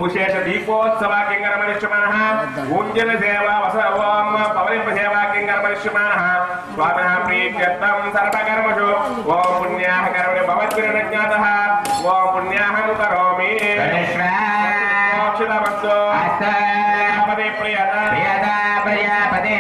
विशेष दीपोत्सवा किंगरमनिष्यमानः ऊंजन सेवा वसवम पवलिंप सेवा किंगरमनिष्यमानः स्वामिनः प्रीत्यर्थं सर्वकर्मसु ओम पुण्याः कर्मणि भवद्विरज्ञातः ओम पुण्याहं करोमि मोक्षदवस्तु पदे प्रियता प्रियता प्रियपदे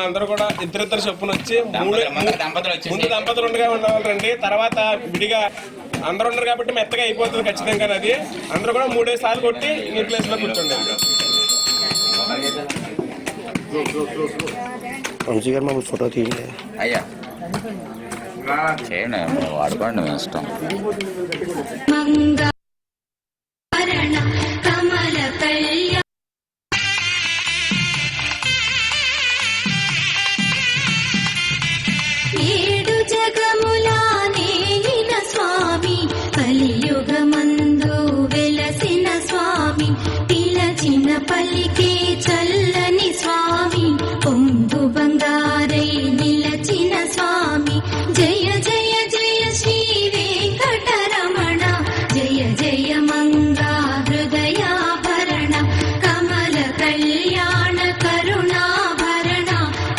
అందరూ కూడా ఇద్దరిద్దరు చొప్పున వచ్చి ముందు దంపతులు ఉండగా ఉండవాలండి. తర్వాత విడిగా అందరూ ఉండరు కాబట్టి మెత్తగా అయిపోతుంది ఖచ్చితంగా. అది అందరూ కూడా 3 సార్లు కొట్టి ఈ ప్లేస్ లో కూర్చోండి. వంశీ గారు మాకు ఫోటో తీయండి. అయ్యా చేయండి వాడుకోండి మీ ఇష్టం. మంగళ కమల కళ్యాణ ఏడు జగములా నేలిన స్వామి కలియుగమందు వెలసిన స్వామి పిలచిన పలికే చల్లని స్వామి పొందు బంగారై నిలచిన స్వామి జయ జయ జయ శ్రీ వెంకటరమణ జయ జయ మంగా హృదయాభరణ కమల కళ్యాణ కరుణాభరణ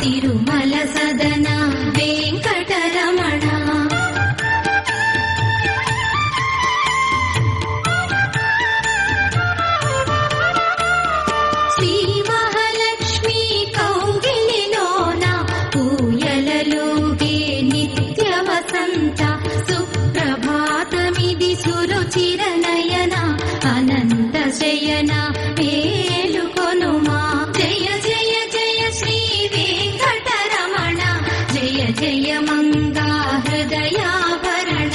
తిరుమల సదన వెంకటరమణ శ్రీ మహాలక్ష్మి కౌగిలిలోన ఊయలలోగే నిత్య వసంత సుప్రభాతమిది సురుచిరనయన అనంత శయన మేలుకొనుమా జయ జయ జయ శ్రీ వెంకటరమణ జయ జయ మంగా హృదయాభరణ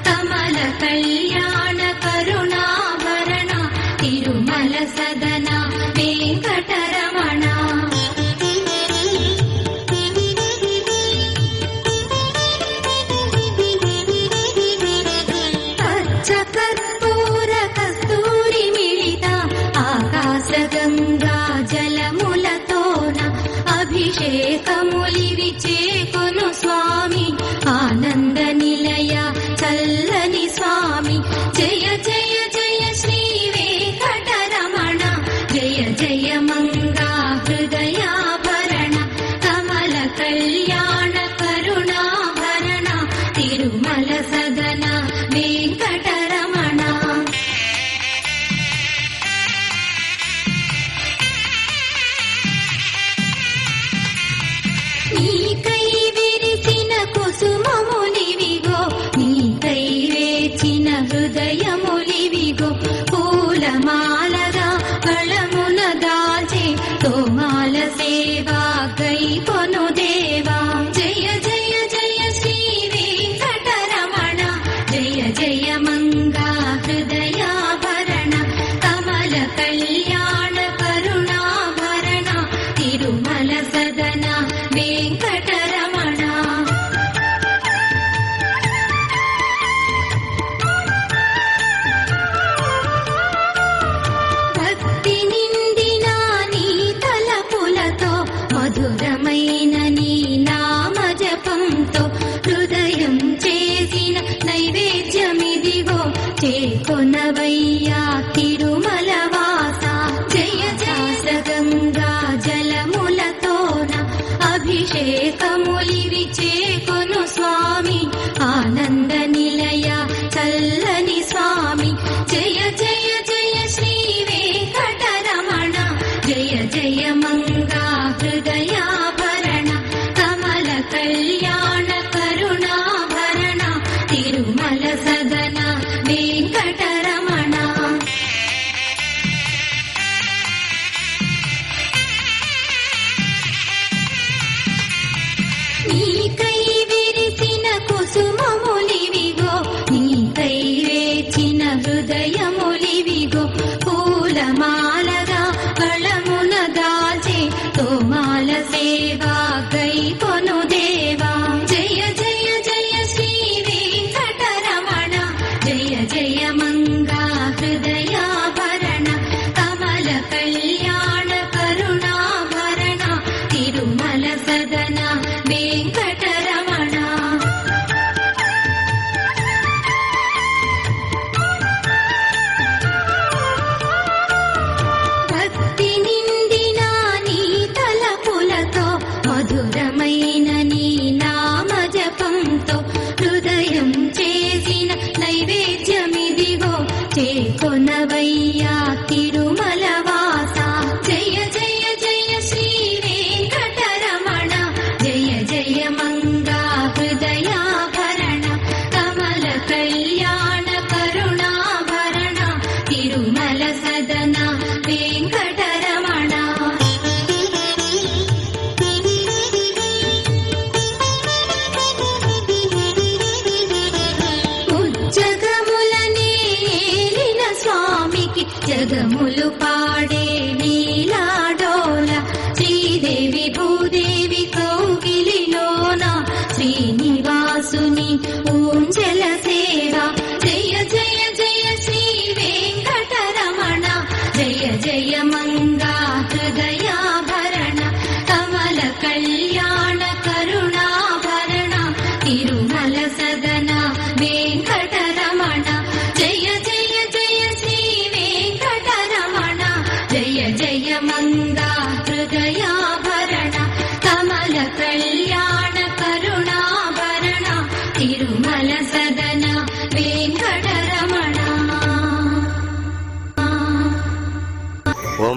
కమల కళ్యాణ కరుణాభరణ తిరుమల సదన వెంకటరమణ పచ్చ కర్పూర కస్తూరి మిళిత ఆకాశ గంగా జలములతోన అభిషేకములివి చేకొను స్వామి ఆనంద నిలయ చల్లని స్వామి జయ జయ జయ శ్రీ వెంకటరమణ జయ జయ మంగా హృదయాభరణ కమల కళ్యాణ కరుణాభరణ తిరుమల సదన వెంకటరమణ నీకై విరిసిన కుసుమములివిగో నీకై వేచిన హృదయములివిగో పూలమాలగా కళమున దాల్చే తోమాల సేవా కై కొను దేవా జయ జయ జయ శ్రీ వెంకటరమణ జయ జయ మంగా హృదయాభరణ కమల కళ్యాణ కరుణాభరణ తిరుమల సదన వెంకటరమణ భక్తి నిండిన నీ తలపులతో మధురమైన నీ నామ జపంతో హృదయం చేసిన నైవేద్యమిదిగో చేకొనవయ్యా తిరుమల వాస జయ జయ గంగా జలములతోన అభిషేకములివి చేకొను స్వామి ఆనంద నిలయ చల్లని స్వామి జయ జయ జయ శ్రీ వెంకటరమణ జయ జయ మంగా హృదయాభరణ కమల కళ్యాణ కరుణాభరణ తిరుమల సదన వెంకటరమణ నీకై విరిసిన కుసుమములివిగో నీకై వేచిన హృదయములివిగో పూలమాలగా కళమున దాల్చే తోమాల సేవా కై కొను దేవా జయ జయ జయ శ్రీ వెంకటరమణ జయ జయ మంగా హృదయాభరణ కమల కళ్యాణ కరుణాభరణ తిరుమల సదన వెంకటరమణ భక్తి నిండిన నీ తలపులతో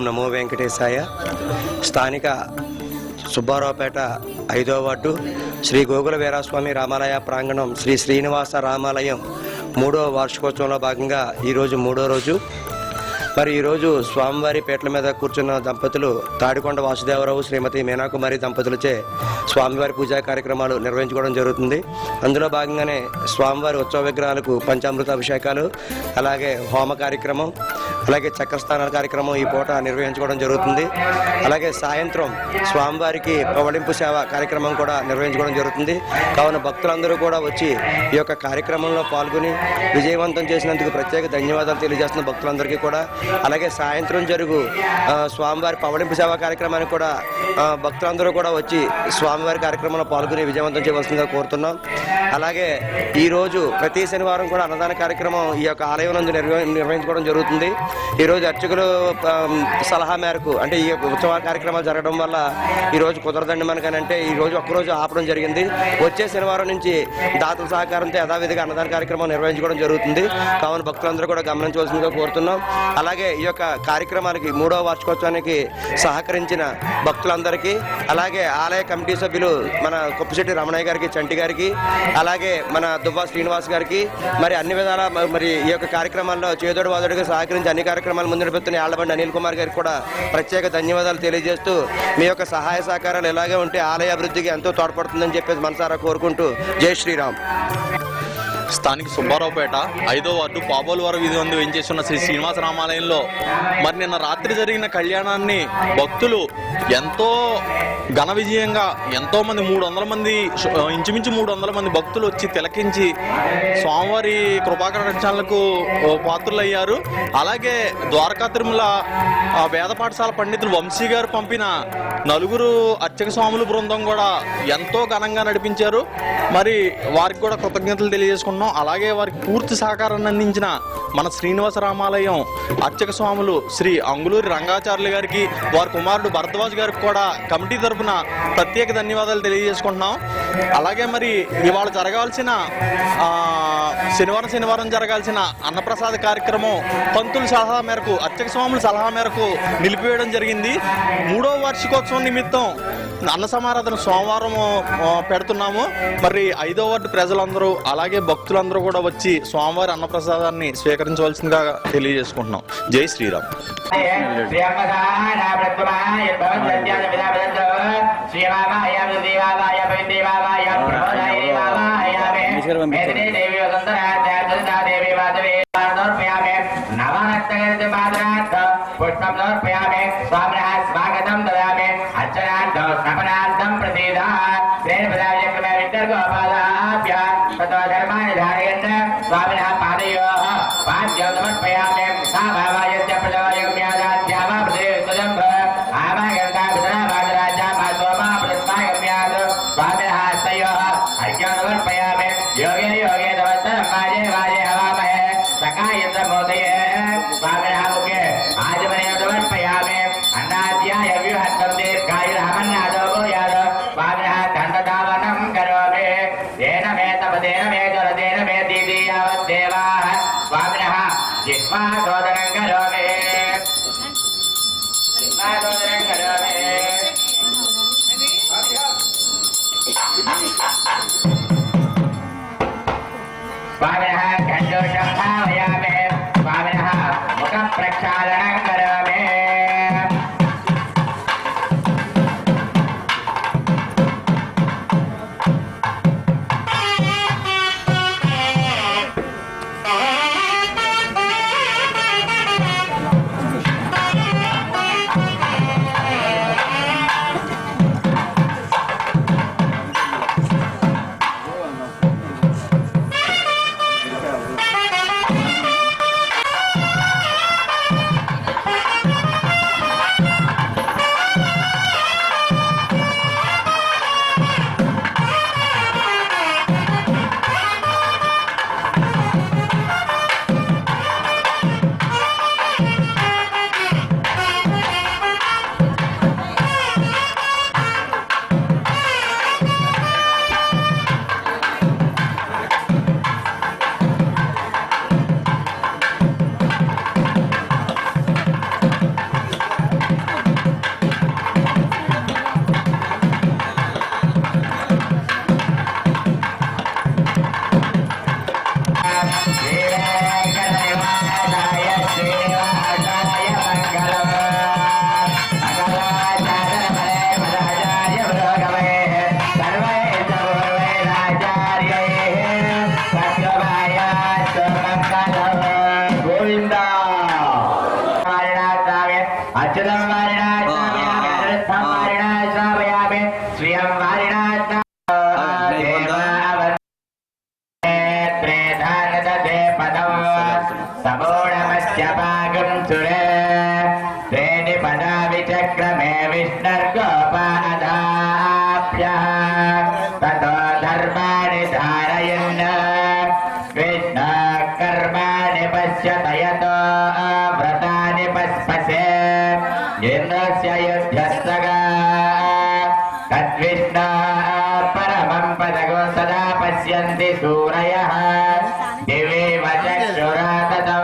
నమో వెంకటేశాయ. స్థానిక సుబ్బారావుపేట 5వ వార్డు శ్రీ గోగుల వీరాస్వామి రామాలయ ప్రాంగణం శ్రీ శ్రీనివాస రామాలయం 3వ వార్షికోత్సవంలో భాగంగా ఈరోజు 3వ రోజు. మరి ఈరోజు స్వామివారి పీటల మీద కూర్చున్న దంపతులు తాడికొండ వాసుదేవరావు శ్రీమతి మీనాకుమారి దంపతులచే స్వామివారి పూజా కార్యక్రమాలు నిర్వహించుకోవడం జరుగుతుంది. అందులో భాగంగానే స్వామివారి ఉత్సవ విగ్రహాలకు పంచామృత అభిషేకాలు, అలాగే హోమ కార్యక్రమం, అలాగే చక్రస్థానాల కార్యక్రమం ఈ పూట నిర్వహించుకోవడం జరుగుతుంది. అలాగే సాయంత్రం స్వామివారికి పవళింపు సేవ కార్యక్రమం కూడా నిర్వహించుకోవడం జరుగుతుంది. కావున భక్తులందరూ కూడా వచ్చి ఈ యొక్క కార్యక్రమంలో పాల్గొని విజయవంతం చేసినందుకు ప్రత్యేక ధన్యవాదాలు తెలియజేస్తున్న భక్తులందరికీ కూడా. అలాగే సాయంత్రం జరుగు స్వామివారి పవళింపు సేవ కార్యక్రమానికి కూడా భక్తులందరూ కూడా వచ్చి స్వామివారి కార్యక్రమంలో పాల్గొని విజయవంతం చేయవలసిందిగా కోరుతున్నాం. అలాగే ఈరోజు ప్రతి శనివారం కూడా అన్నదాన కార్యక్రమం ఈ యొక్క ఆలయం నందు నిర్వహించుకోవడం జరుగుతుంది. ఈరోజు అర్చకులు సలహా మేరకు అంటే ఈ ఉత్సవ కార్యక్రమాలు జరగడం వల్ల ఈరోజు కుదరదండి మనకనంటే ఈరోజు ఒక్కరోజు ఆపడం జరిగింది. వచ్చే శనివారం నుంచి దాతల సహకారంతో యథావిధిగా అన్నదాన కార్యక్రమం నిర్వహించుకోవడం జరుగుతుంది. కావున భక్తులందరూ కూడా గమనించవలసిందిగా కోరుతున్నాం. అలాగే ఈ యొక్క కార్యక్రమానికి 3వ వార్షికోత్సవానికి సహకరించిన భక్తులందరికీ, అలాగే ఆలయ కమిటీ సభ్యులు మన కొప్పిశెట్టి రమణయ్య గారికి, చంటి గారికి, అలాగే మన దువ్వా శ్రీనివాస్ గారికి, మరి అన్ని విధాల మరి ఈ యొక్క కార్యక్రమాల్లో చేదోడు వాదోడుగా సహకరించి అన్ని కార్యక్రమాలు ముందు నడుపుతున్న ఆళ్లబండి అనిల్ కుమార్ గారికి కూడా ప్రత్యేక ధన్యవాదాలు తెలియజేస్తూ మీ యొక్క సహాయ సహకారాలు ఇలాగే ఉంటే ఆలయ అభివృద్ధికి ఎంతో తోడ్పడుతుందని చెప్పేసి మనసారా కోరుకుంటూ జై శ్రీరామ్. స్థానిక సుబ్బారావుపేట 5వ వార్డు పాబోలువారం వీధి నందు వేయించేస్తున్న శ్రీ శ్రీనివాస రామాలయంలో మరి నిన్న రాత్రి జరిగిన కళ్యాణాన్ని భక్తులు ఎంతో ఘన విజయంగా ఎంతోమంది 300 మంది ఇంచుమించు 300 మంది భక్తులు వచ్చి తిలకించి స్వామివారి కృపాకటాక్షాలకు పాత్రులయ్యారు. అలాగే ద్వారకా తిరుమల వేద పాఠశాల పండితులు వంశీ గారు పంపిన 4 అర్చక స్వాముల బృందం కూడా ఎంతో ఘనంగా నడిపించారు. మరి వారికి కూడా కృతజ్ఞతలు తెలియజేసుకుంటున్నాం. అలాగే వారికి పూర్తి సహకారాన్ని అందించిన మన శ్రీనివాస రామాలయం అర్చక స్వాములు శ్రీ అంగులూరి రంగాచార్యులు గారికి, వారి కుమారుడు భరద్వాజ్ గారికి కూడా కమిటీ తరఫున ప్రత్యేక ధన్యవాదాలు తెలియజేసుకుంటున్నాం. అలాగే మరి ఇవాళ జరగాల్సిన శనివారం జరగాల్సిన అన్నప్రసాద కార్యక్రమం పంతుల సలహా మేరకు, అర్చక స్వాముల సలహా మేరకు నిలిపివేయడం జరిగింది. 3వ వార్షికోత్సవం నిమిత్తం అన్న సమారాధన సోమవారం పెడుతున్నాము. మరి 5వ వార్డు ప్రజలందరూ అలాగే భక్తులందరూ కూడా వచ్చి స్వామివారి అన్నప్రసాదాన్ని స్వీకరించవలసిందిగా తెలియజేసుకుంటున్నాం. జై శ్రీరామ్. పుష్పం సమర్పయామి. స్వామినః స్వాగతం దదామి. అర్చనార్థం స్నపనార్థం ప్రసీదాత్. శ్రేణిపదాయక్రమే విద్యర్గోపాదాభ్యాం తతో ధర్మాణి ధారయన్. స్వామినః పాదయోః పాద్యం సమర్పయామి. సా భావాయస్య ప్రజోయమ్యాదాధ్యామా ప్రదేశజంభ ఆమాగంతా విదరాబాదరాజా మా సోమా ప్రస్మాగమ్యాద్. స్వామినః హస్తయోః అర్ఘ్యం సమర్పయామి. యోగే యోగే తవత్తరం వాజే వాజే హవామహే సకాయేంద్ర మోదయే. స్వామినః ముఖే ఆజమనీయం సమర్పయామి. అన్నాధ్యాయ వ్యూహత్వం దీర్ఘాయురహమన్నాదో భూయాద్. స్వామినః దండధావనం पश्यन्ति सूरयः दिवेव चक्षुरा ततः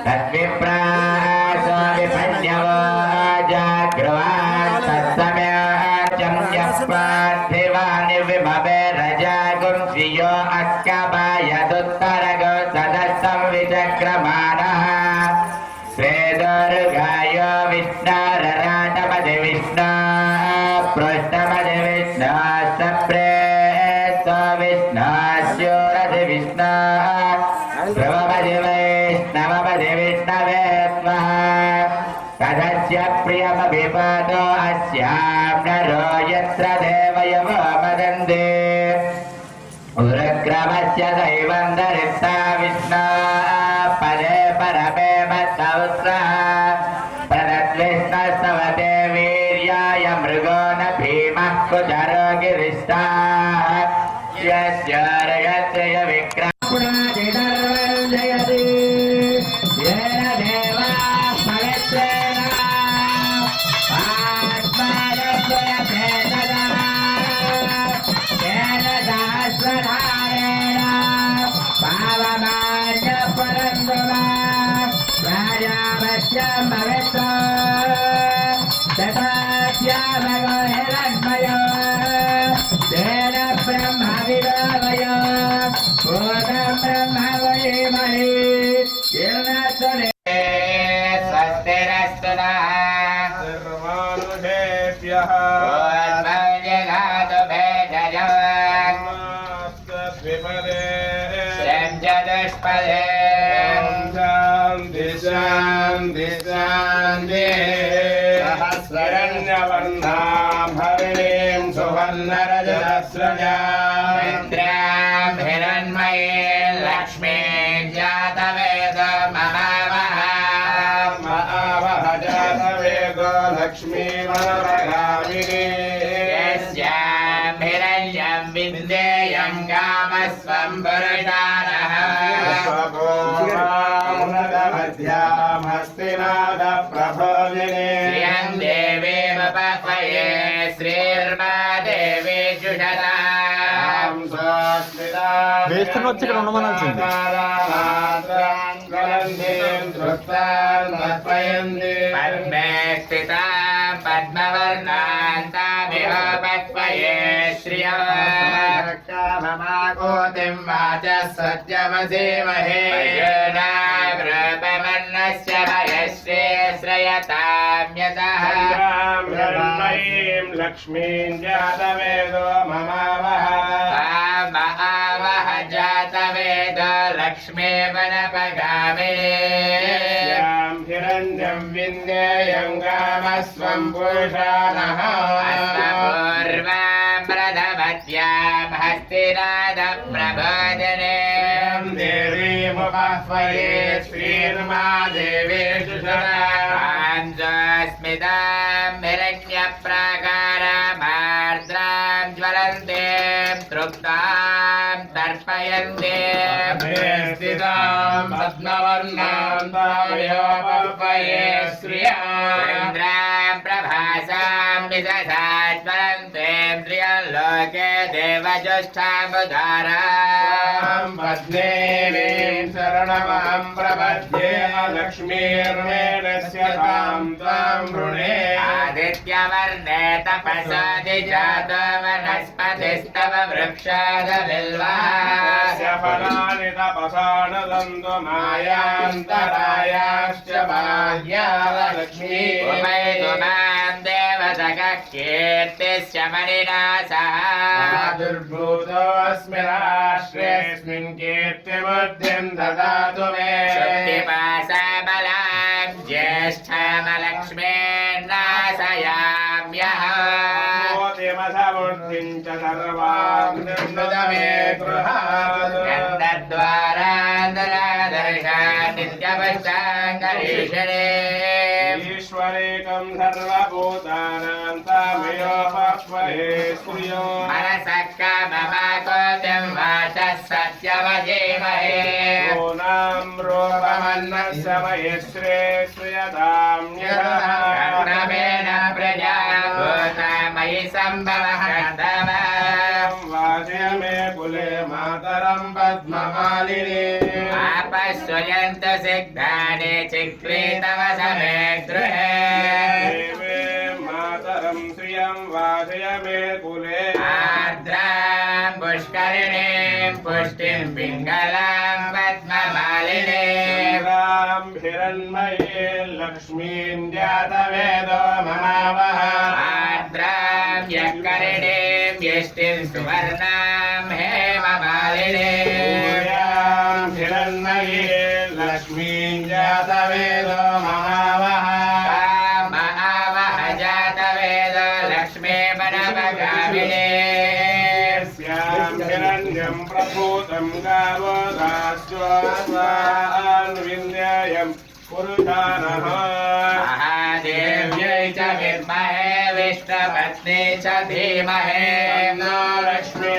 तद्विप्रासो विपन्यवो जाग्रवान् तत्सम्याचं यप्रार्थिवानि विभवे रजागुंसियो अस्कपायदुत्तरगो सदस्सं विचक्रमाणः श्रेदुर्गाय विष्णुरराटपदि विष्णु पृष्ठपदि विष्णु सप्रेत विष्णुस्योरधि विष्णु ध्रुवपदि वैष्णवपदि विष्णवे त्वः तदस्य प्रियमभिपदो अस्यां नरो यत्र देवयवो वदन्ति उरुक्रमस्य दैवं दरिता विष्णु पदे परमे मत्सहस्रः प्रदद्विष्णस्तवते वीर्याय मृगो न भीमः कुचरो गिरिष्ठाः यस्योर्गस्य विक्रमपुरादिधर्मञ्जयति येन देवाः पवित्रेण आत्मानस्वयते तदा येन सहस्रधारेण पावमान्य परन्दुमा राजावश्यं भवेत् तथास्यामगो हिरण्मयो तेन ब्रह्मविदोवयो भूतं ब्रह्मवयेमहि किरणस्वने स्वस्तिरस्तु नः सर्वानुषेभ्यः जगातु भेषजम् द्विपदे चतुष्पदे शान्ति शान्ति शान्ति सहस्रण्यवर्णां हरिणीं सुवर्णरजतस्रजाम् इन्द्रां हिरण्मयी लक्ष्मीं जातवेदममावः महावह जातवेदो लक्ष्मीमनोरगामिनी यस्यां हिरण्यं विन्देयं कामस्वं पुरुषानः स्वभूमध्यां हस्तिनादप्रभोदिने श्रियं देवीमुपह्वये श्रीर्मा देवी जुषताम् వేస్తున్నొచ్చి ఇక్కడ ఉండమనాల్సింది. पद्मे स्थितां पद्मवर्णान्तामिह पह्वये श्रियमाकोतिं वाचः सत्यमधीमहे रूपमन्नस्य भयश्री श्रयतां यतः लक्ष्मीं जातवेदो ममावह महावह जातवेद लक्ष्मी वनपगामे हिरण्यं विन्देयं गामस्वं पुरुषानः पूर्वां प्रथमत्यां हस्तिनादप्रबोधने देवीमुपह्वये श्रीर्मा देवी स्मितां हिरण्यप्राकारामार्द्रां ज्वलन्तीं तृप्तां तर्पयन्ते स्थितां पद्मवर्णां ताव्योपह्वये इन्द्रां प्रभासां विदधा ज्वलन्तीं त्र्यल्लोके देवज्येष्ठामुदारां पद्मेनीं शरणमहं प्रपद्ये लक्ष्मीर्वेणस्य तां त्वां वृणे आदित्यवर्णे तपसादि जातो वनस्पतिस्तव वृक्षादबिल्वास्य फलानि तपसानदन्तु मायान्तरायाश्च बाह्यालक्ष्मी उपैतु मां देवतकः कीर्तिस्य मणिना सह दुर्भूतोऽस्मि राष्ट्रेऽस्मिन् कीर्तिबुद्धिं ददातु मे शुक्तिपाशबलां ज्येष्ठमलक्ष्मीर्नाशयाम्यः मोतिमसमूर्तिं च सर्वां निर्मृत मे गृहात् गन्धद्वारान्तरादर्शान् नित्यपश्चाङ्गरीषणे ईश्वरेकं सर्वभूतानां तामयोपह्वये श्रियो मनसः काममाकोतिं वाचः सत्यमधीमहे नाम रूपमन्नस्य महेश्रे श्रियतां यथा कर्णमेन प्रजा भूता मयि सम्भवः कर्तव्यः वाचय मे कुले मातरं पद्ममालिनी आपश्वयन्तु सिद्धानि चिक्रीतवसमे गृहे देवे मातरं श्रियं वासय मे कुले आर्द्रां पुष्करिणीं पुष्टिं पिङ्गलां पद्ममालिनीं राम हिरण्मये लक्ष्मीं जातवेदो ममावह आर्द्रां यक्करिणीं यष्टिं सुवर्णां हेममालिनीं राम हिरण्मये लक्ष्मीं जातवेदो ममावह महावह जातवेदो लक्ष्मी मनमगामिनीं स्यां हिरण्यं प्रभूतं गावो दास्योऽन्विन्द्यायं पुरुषानः महादेव्यै च विद्महे विष्णुपत्नी च धीमहि तन्नो लक्ष्मी